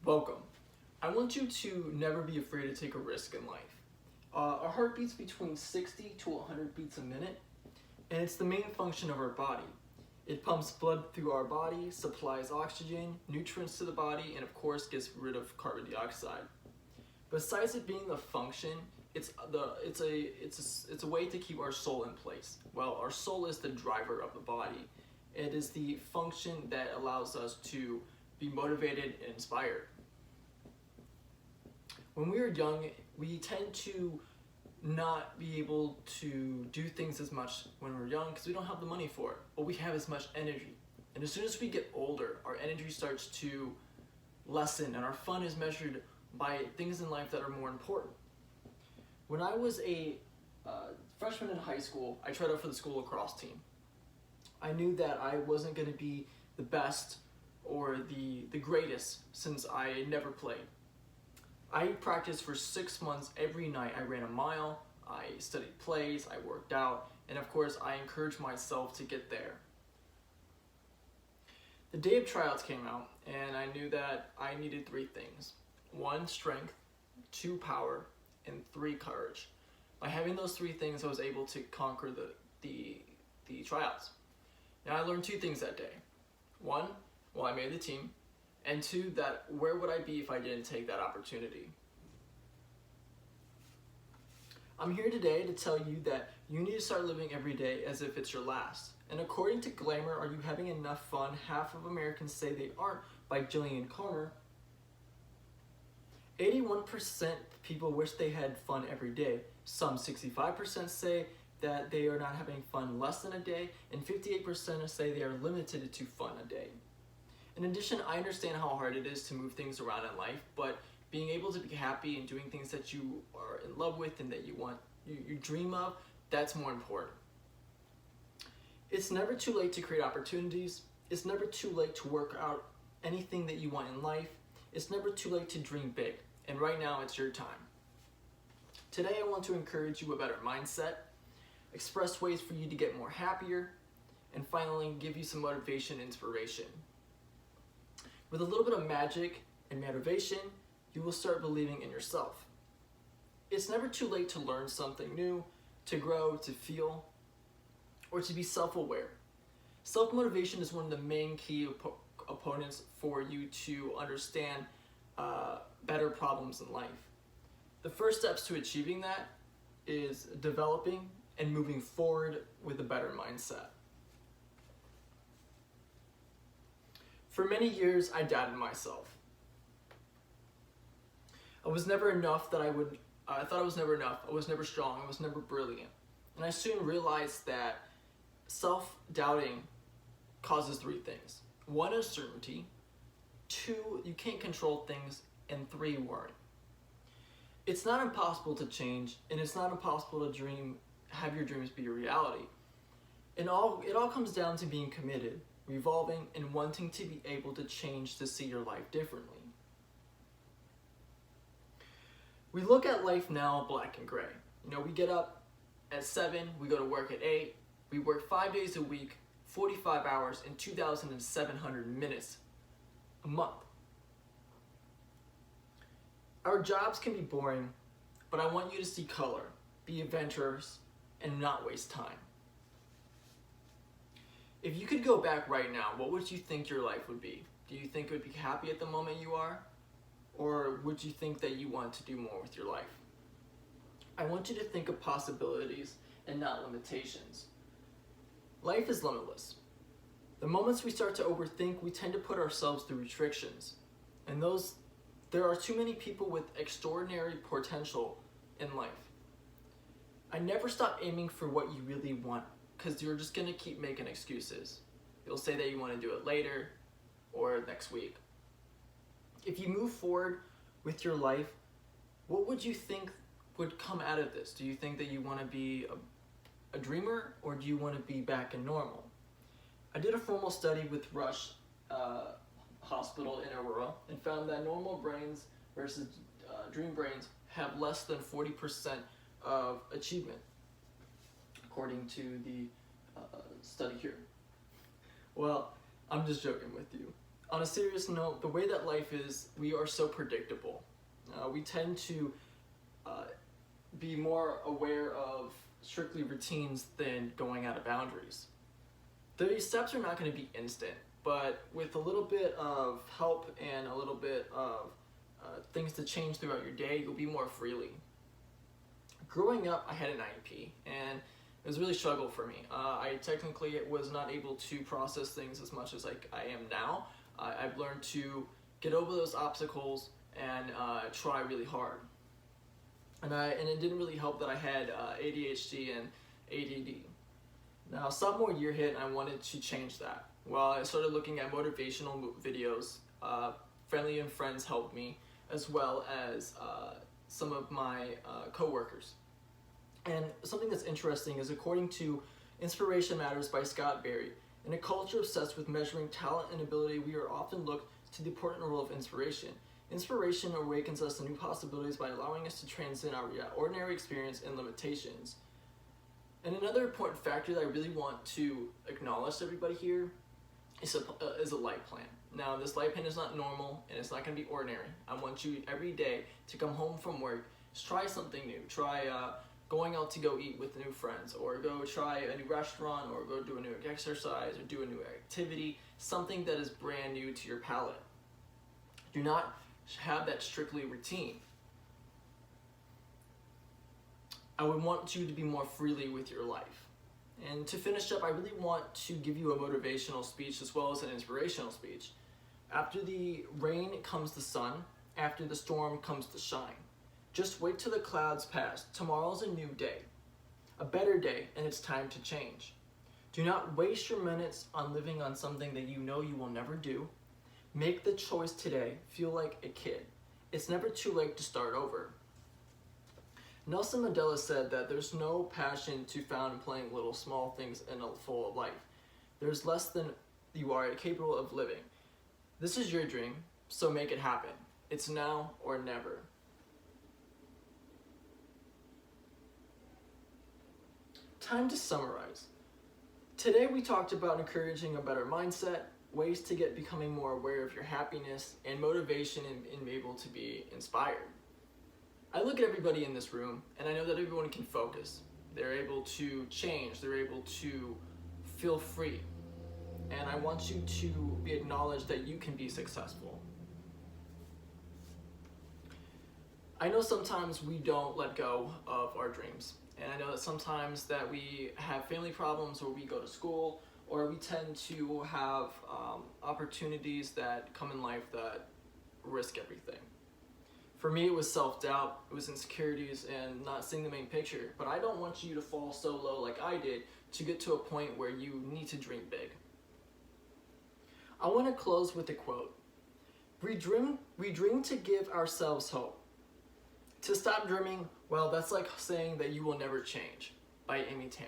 Welcome. I want you to never be afraid to take a risk in life. Our heart beats between 60 to 100 beats a minute, and it's the main function of our body. It pumps blood through our body, supplies oxygen, nutrients to the body, and of course gets rid of carbon dioxide. Besides it being a function, it's a way to keep our soul in place. Well, our soul is the driver of the body. It is the function that allows us to be motivated and inspired. When we are young, we tend to not be able to do things as much when we're young because we don't have the money for it, but we have as much energy. And as soon as we get older, our energy starts to lessen and our fun is measured by things in life that are more important. When I was a freshman in high school, I tried out for the school lacrosse team. I knew that I wasn't going to be the best or the greatest since I never played. I practiced for 6 months every night. I ran a mile, I studied plays, I worked out, and of course I encouraged myself to get there. The day of tryouts came out and I knew that I needed 3 things. 1, strength, 2, power, and 3, courage. By having those 3 things, I was able to conquer the tryouts. Now I learned 2 things that day. 1, well, I made the team, and 2, that where would I be if I didn't take that opportunity? I'm here today to tell you that you need to start living every day as if it's your last. And according to Glamour, Are You Having Enough Fun? Half of Americans say they aren't, by Jillian Conner. 81% people wish they had fun every day. Some 65% say that they are not having fun less than a day, and 58% say they are limited to fun a day. In addition, I understand how hard it is to move things around in life, but being able to be happy and doing things that you are in love with and that you dream of, that's more important. It's never too late to create opportunities. It's never too late to work out anything that you want in life. It's never too late to dream big, and right now it's your time. Today I want to encourage you a better mindset, express ways for you to get more happier, and finally give you some motivation and inspiration. With a little bit of magic and motivation, you will start believing in yourself. It's never too late to learn something new, to grow, to feel, or to be self-aware. Self-motivation is one of the main key opponents for you to understand better problems in life. The first steps to achieving that is developing and moving forward with a better mindset. For many years, I doubted myself. I was never enough I thought I was never enough. I was never strong. I was never brilliant. And I soon realized that self-doubting causes 3 things. 1, uncertainty. 2, you can't control things. And 3, worry. It's not impossible to change, and it's not impossible to have your dreams be a reality. It all comes down to being committed, revolving, and wanting to be able to change to see your life differently. We look at life now black and gray. We get up at 7, we go to work at 8, we work 5 days a week, 45 hours, and 2,700 minutes a month. Our jobs can be boring, but I want you to see color, be adventurous, and not waste time. If you could go back right now, what would you think your life would be? Do you think it would be happy at the moment you are? Or would you think that you want to do more with your life? I want you to think of possibilities and not limitations. Life is limitless. The moments we start to overthink, we tend to put ourselves through restrictions. And there are too many people with extraordinary potential in life. I never stop aiming for what you really want, because you're just going to keep making excuses. You'll say that you want to do it later or next week. If you move forward with your life, what would you think would come out of this? Do you think that you want to be a dreamer, or do you want to be back in normal? I did a formal study with Rush Hospital in Aurora and found that normal brains versus dream brains have less than 40% of achievement, according to the study here. Well, I'm just joking with you. On a serious note, the way that life is, we are so predictable. We tend to be more aware of strictly routines than going out of boundaries. The steps are not going to be instant, but with a little bit of help and a little bit of things to change throughout your day, you'll be more freely. Growing up, I had an IEP, and it was really a struggle for me. I technically was not able to process things as much as I am now. I've learned to get over those obstacles and try really hard. And it didn't really help that I had ADHD and ADD. Now, sophomore year hit, and I wanted to change that. Well, I started looking at motivational videos. Family and friends helped me, as well as some of my co-workers. And something that's interesting is, according to Inspiration Matters by Scott Berry, in a culture obsessed with measuring talent and ability, we are often looked to the important role of inspiration. Inspiration awakens us to new possibilities by allowing us to transcend our ordinary experience and limitations. And another important factor that I really want to acknowledge to everybody here is a life plan. Now, this life plan is not normal, and it's not going to be ordinary. I want you every day to come home from work, just try something new. Try going out to go eat with new friends, or go try a new restaurant, or go do a new exercise, or do a new activity, something that is brand new to your palate. Do not have that strictly routine. I would want you to be more freely with your life. And to finish up, I really want to give you a motivational speech as well as an inspirational speech. After the rain comes the sun, after the storm comes the shine. Just wait till the clouds pass. Tomorrow's a new day, a better day, and it's time to change. Do not waste your minutes on living on something that you know you will never do. Make the choice today. Feel like a kid. It's never too late to start over. Nelson Mandela said that there's no passion to found in playing little small things in a full life. There's less than you are capable of living. This is your dream, so make it happen. It's now or never. Time to summarize. Today we talked about encouraging a better mindset, ways to get becoming more aware of your happiness, and motivation in being able to be inspired. I look at everybody in this room, and I know that everyone can focus. They're able to change. They're able to feel free. And I want you to be acknowledged that you can be successful. I know sometimes we don't let go of our dreams. And I know that sometimes that we have family problems, or we go to school, or we tend to have opportunities that come in life that risk everything. For me, it was self-doubt, it was insecurities, and not seeing the main picture. But I don't want you to fall so low like I did to get to a point where you need to dream big. I want to close with a quote. We dream to give ourselves hope. To stop dreaming, well, that's like saying that you will never change, by Amy Tan.